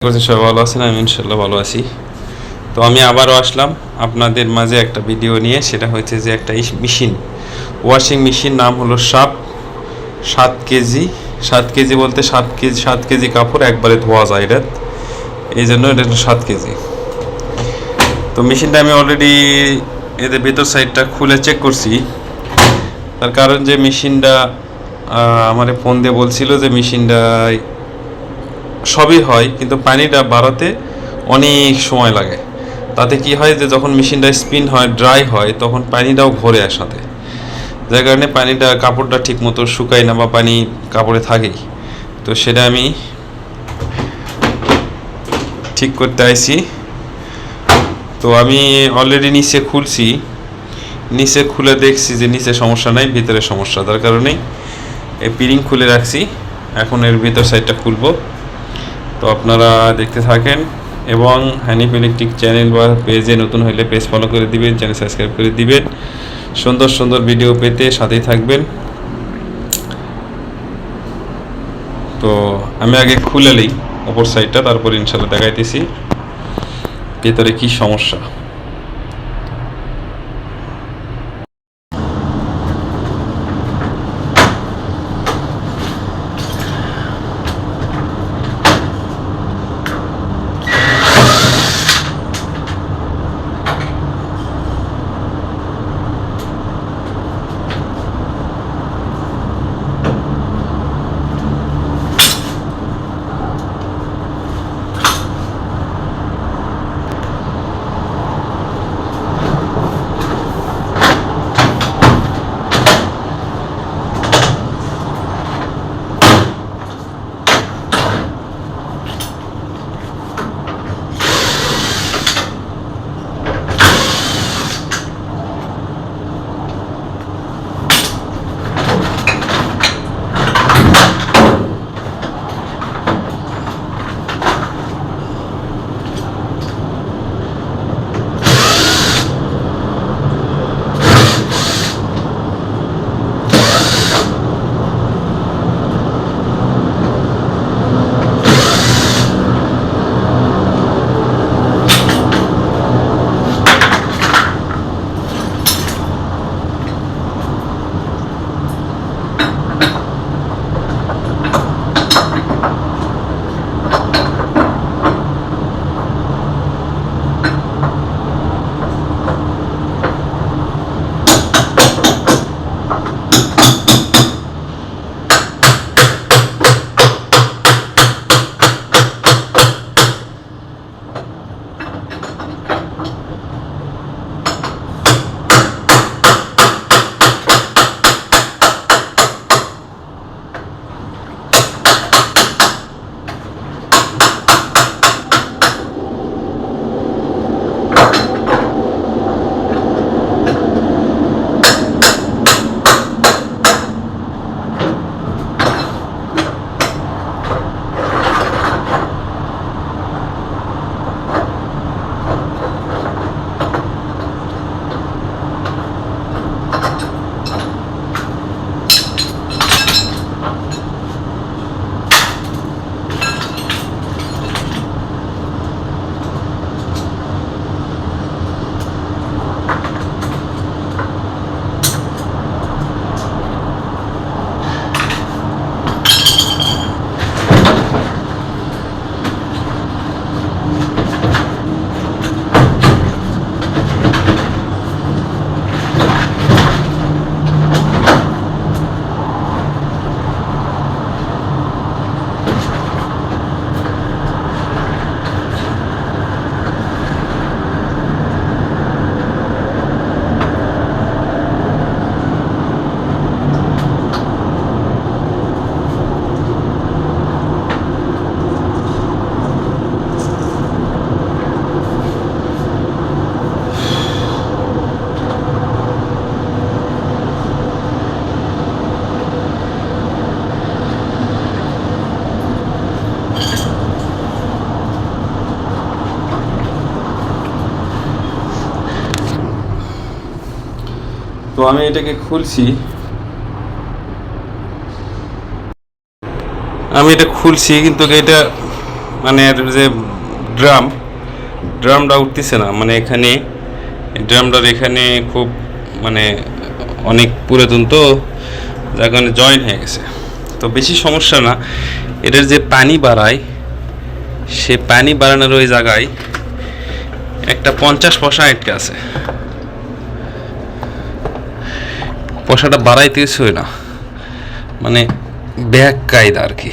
করছি সবাই ভালো আছেন, আমি ইনশাল্লাহ ভালো আছি। তো আমি আবারও আসলাম আপনাদের মাঝে একটা ভিডিও নিয়ে। সেটা হচ্ছে যে একটা মেশিন, ওয়াশিং মেশিন, নাম হলো সাপ। 7 কেজি, 7 কেজি বলতে 7 কেজি কাপড় একবারে ধোয়া যায় এটা, এই জন্য এটা হলো 7 কেজি। তো মেশিনটা আমি অলরেডি এদের ভেতর সাইডটা খুলে চেক করছি। তার কারণ যে মেশিনটা আমার ফোন দিয়ে বলছিল যে মেশিনটা সবই হয়, কিন্তু পানিটা বাড়াতে অনেক সময় লাগে। তাতে কি হয় যে যখন মেশিনটা স্পিন হয়, ড্রাই হয়, তখন পানিটাও ঘরে একসাথে, যার কারণে পানিটা কাপড়টা ঠিক মতো শুকায় না বা পানি কাপড়ে থাকেই। তো সেটা আমি ঠিক করতে আইছি। তো আমি অলরেডি নিচে খুলছি, নিচে খুলে দেখছি যে নিচে সমস্যা নাই, ভিতরে সমস্যা। তার কারণেই এই পিরিং খুলে রাখছি। এখন এর ভিতর সাইডটা খুলবো। তো আপনারা দেখতে থাকেন, এবং হানিফ ইলেকট্রিক চ্যানেল বা পেজে নতুন হলে পেজ ফলো করে দিবেন, চ্যানেল সাবস্ক্রাইব করে দিবেন। সুন্দর সুন্দর ভিডিও পেতে সাথেই থাকবেন। তো আমি আগে খুলে নিই অপর সাইডটা, তারপর ইনশাল্লাহ দেখাইতেছি ভেতরে কি সমস্যা। তো আমি এটাকে খুলছি, আমি এটা খুলছি, কিন্তু এটা মানে এর যে ড্রামটা উঠতেছে না, মানে এখানে ড্রামটার এখানে খুব মানে অনেক পুরাতন, তো যার কারণে জয়েন হয়ে গেছে। তো বেশি সমস্যা না, এটার যে পানি বাড়ায় সে পানি বাড়ানোর ওই জায়গায় একটা 50 পয়সা আটকে আছে, পয়সাটা বাড়াইতেছে না, মানে ব্যাক কায়দা আর কি।